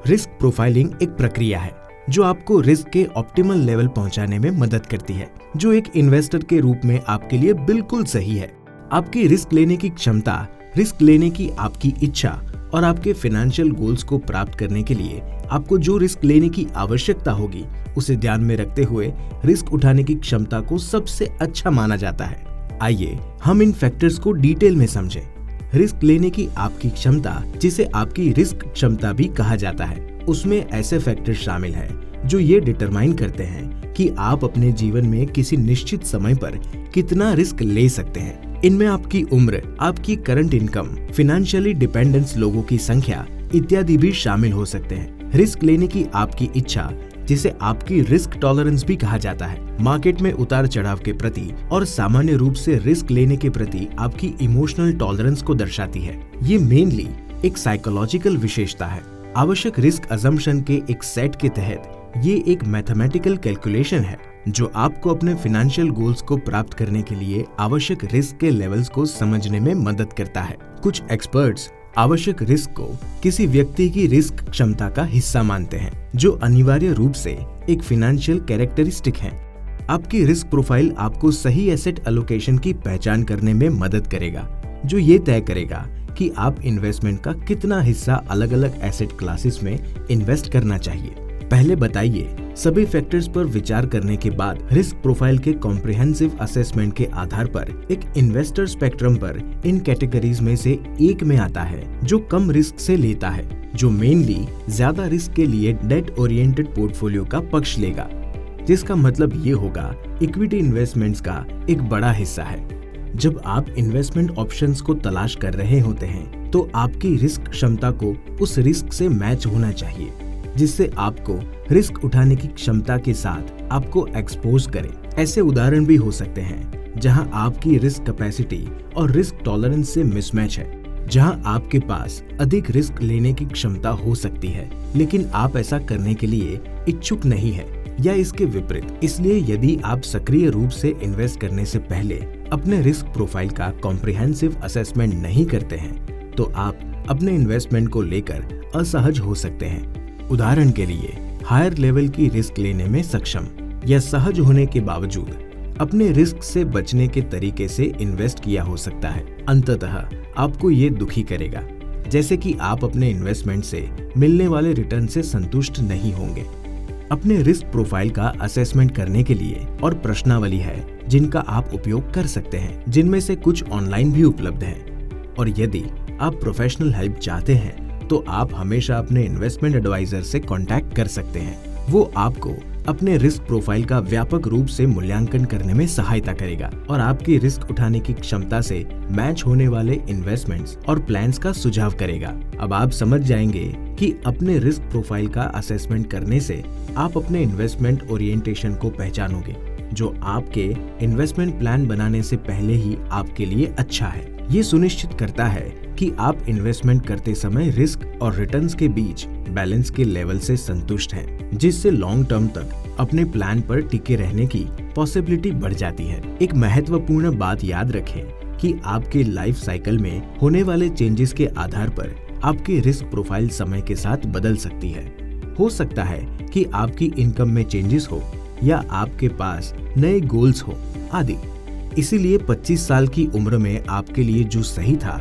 Risk profiling एक प्रक्रिया है जो आपको रिस्क के ऑप्टिमल लेवल पहुंचाने में मदद करती है, जो एक इन्वेस्टर के रूप में आपके लिए बिल्कुल सही है। आपकी रिस्क लेने की क्षमता, रिस्क लेने की आपकी इच्छा और आपके फाइनेंशियल गोल्स को प्राप्त करने के लिए आपको जो रिस्क लेने की आवश्यकता होगी, उसे ध्यान में रखते हुए रिस्क उठाने की क्षमता को सबसे अच्छा माना जाता है। आइए हम इन फैक्टर्स को डिटेल में समझें। रिस्क लेने की आपकी क्षमता, जिसे आपकी रिस्क क्षमता भी कहा जाता है, उसमें ऐसे फैक्टर्स शामिल हैं जो ये डिटरमाइन करते हैं कि आप अपने जीवन में किसी निश्चित समय पर कितना रिस्क ले सकते हैं। इनमें आपकी उम्र, आपकी करंट इनकम, फाइनेंशियली डिपेंडेंस लोगों की संख्या इत्यादि भी शामिल हो सकते हैं। रिस्क लेने की आपकी इच्छा, जिसे आपकी रिस्क टॉलरेंस भी कहा जाता है, मार्केट में उतार चढ़ाव के प्रति और सामान्य रूप से रिस्क लेने के प्रति आपकी इमोशनल टॉलरेंस को दर्शाती है। ये मेनली एक साइकोलॉजिकल विशेषता है। आवश्यक रिस्क अजम्पशन के एक सेट के तहत ये एक मैथमेटिकल कैलकुलेशन है जो आपको अपने फाइनेंशियल गोल्स को प्राप्त करने के लिए आवश्यक रिस्क के लेवल्स को समझने में मदद करता है। कुछ एक्सपर्ट्स आवश्यक रिस्क को किसी व्यक्ति की रिस्क क्षमता का हिस्सा मानते हैं, जो अनिवार्य रूप से एक फाइनेंशियल कैरेक्टरिस्टिक है। आपकी रिस्क प्रोफाइल आपको सही एसेट एलोकेशन की पहचान करने में मदद करेगा, जो ये तय करेगा कि आप इन्वेस्टमेंट का कितना हिस्सा अलग अलग एसेट क्लासेस में इन्वेस्ट करना चाहिए। पहले बताइए, सभी फैक्टर्स पर विचार करने के बाद रिस्क प्रोफाइल के कॉम्प्रिहेंसिव असेसमेंट के आधार पर एक इन्वेस्टर स्पेक्ट्रम पर इन कैटेगरीज में से एक में आता है जो कम रिस्क से लेता है, जो मेनली ज्यादा रिस्क के लिए डेट ओरिएंटेड पोर्टफोलियो का पक्ष लेगा, जिसका मतलब ये होगा इक्विटी इन्वेस्टमेंट्स का एक बड़ा हिस्सा है। जब आप इन्वेस्टमेंट ऑप्शंस को तलाश कर रहे होते हैं तो आपकी रिस्क क्षमता को उस रिस्क से मैच होना चाहिए जिससे आपको रिस्क उठाने की क्षमता के साथ आपको एक्सपोज करे। ऐसे उदाहरण भी हो सकते हैं जहां आपकी रिस्क कैपेसिटी और रिस्क टॉलरेंस से मिसमैच है, जहां आपके पास अधिक रिस्क लेने की क्षमता हो सकती है लेकिन आप ऐसा करने के लिए इच्छुक नहीं है, या इसके विपरीत। इसलिए यदि आप सक्रिय रूप से इन्वेस्ट करने से पहले अपने रिस्क प्रोफाइल का कॉम्प्रिहेंसिव असेसमेंट नहीं करते हैं तो आप अपने इन्वेस्टमेंट को लेकर असहज हो सकते हैं। उदाहरण के लिए, हायर लेवल की रिस्क लेने में सक्षम या सहज होने के बावजूद अपने रिस्क से बचने के तरीके से इन्वेस्ट किया हो सकता है। अंततः आपको ये दुखी करेगा, जैसे कि आप अपने इन्वेस्टमेंट से मिलने वाले रिटर्न से संतुष्ट नहीं होंगे। अपने रिस्क प्रोफाइल का असेसमेंट करने के लिए और प्रश्नावली है जिनका आप उपयोग कर सकते हैं, जिनमें से कुछ ऑनलाइन भी उपलब्ध हैं। और यदि आप प्रोफेशनल हेल्प चाहते हैं तो आप हमेशा अपने इन्वेस्टमेंट एडवाइजर से कांटेक्ट कर सकते हैं। वो आपको अपने रिस्क प्रोफाइल का व्यापक रूप से मूल्यांकन करने में सहायता करेगा और आपकी रिस्क उठाने की क्षमता से मैच होने वाले इन्वेस्टमेंट्स और प्लान्स का सुझाव करेगा। अब आप समझ जाएंगे कि अपने रिस्क प्रोफाइल का असेसमेंट करने से आप अपने इन्वेस्टमेंट ओरिएंटेशन को पहचानोगे, जो आपके इन्वेस्टमेंट प्लान बनाने से पहले ही आपके लिए अच्छा है। ये सुनिश्चित करता है कि आप इन्वेस्टमेंट करते समय रिस्क और रिटर्न्स के बीच बैलेंस के लेवल से संतुष्ट हैं, जिससे लॉन्ग टर्म तक अपने प्लान पर टिके रहने की पॉसिबिलिटी बढ़ जाती है। एक महत्वपूर्ण बात याद रखें कि आपके लाइफ साइकिल में होने वाले चेंजेस के आधार पर आपकी रिस्क प्रोफाइल समय के साथ बदल सकती है। हो सकता है कि आपकी इनकम में चेंजेस हो या आपके पास नए गोल्स हो आदि। इसीलिए 25 साल की उम्र में आपके लिए जो सही था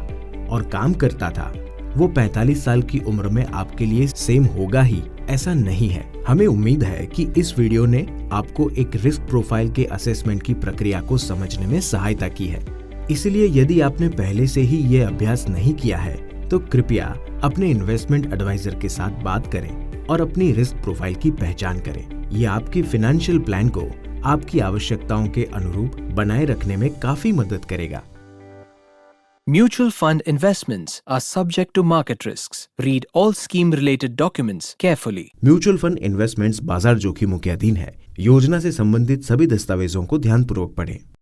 और काम करता था, वो 45 साल की उम्र में आपके लिए सेम होगा ही, ऐसा नहीं है। हमें उम्मीद है कि इस वीडियो ने आपको एक रिस्क प्रोफाइल के असेसमेंट की प्रक्रिया को समझने में सहायता की है। इसलिए यदि आपने पहले से ही ये अभ्यास नहीं किया है तो कृपया अपने इन्वेस्टमेंट एडवाइजर के साथ बात करें और अपनी रिस्क प्रोफाइल की पहचान करें। ये आपके फाइनेंशियल प्लान को आपकी आवश्यकताओं के अनुरूप बनाए रखने में काफी मदद करेगा। Mutual fund investments are subject to market risks. Read all scheme-related documents carefully. Mutual fund investments बाजार जोखिमों के अधीन है। योजना से संबंधित सभी दस्तावेजों को ध्यानपूर्वक पढ़ें।